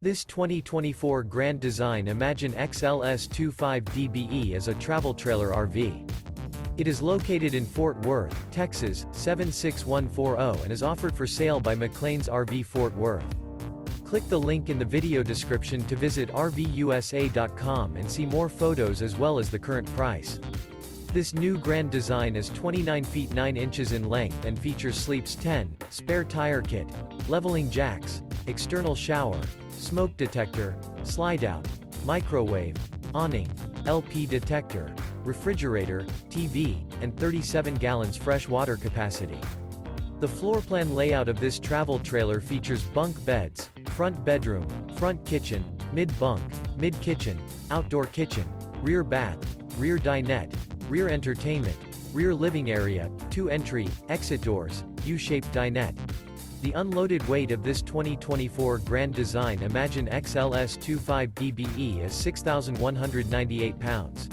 This 2024 Grand Design Imagine XLS 25DBE is a travel trailer RV. It is located in Fort Worth, Texas, 76140 and is offered for sale by McClain's RV Fort Worth. Click the link in the video description to visit RVUSA.com and see more photos as well as the current price. This new Grand Design is 29 feet 9 inches in length and features Sleeps 10, spare tire kit, leveling jacks, external shower, smoke detector, Slideout, microwave, awning, LP detector, refrigerator, TV, and 37 gallons fresh water capacity. The floor plan layout of this travel trailer features bunk beds, front bedroom, front kitchen, mid-bunk, mid-kitchen, outdoor kitchen, rear bath, rear dinette, rear entertainment, rear living area, 2 entry, exit doors, U-shaped dinette. The unloaded weight of this 2024 Grand Design Imagine XLS 25DBE is 6,198 pounds.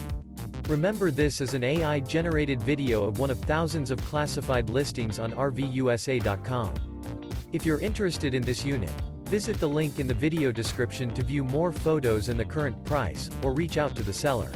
Remember, this is an AI-generated video of one of thousands of classified listings on RVUSA.com. If you're interested in this unit, visit the link in the video description to view more photos and the current price, or reach out to the seller.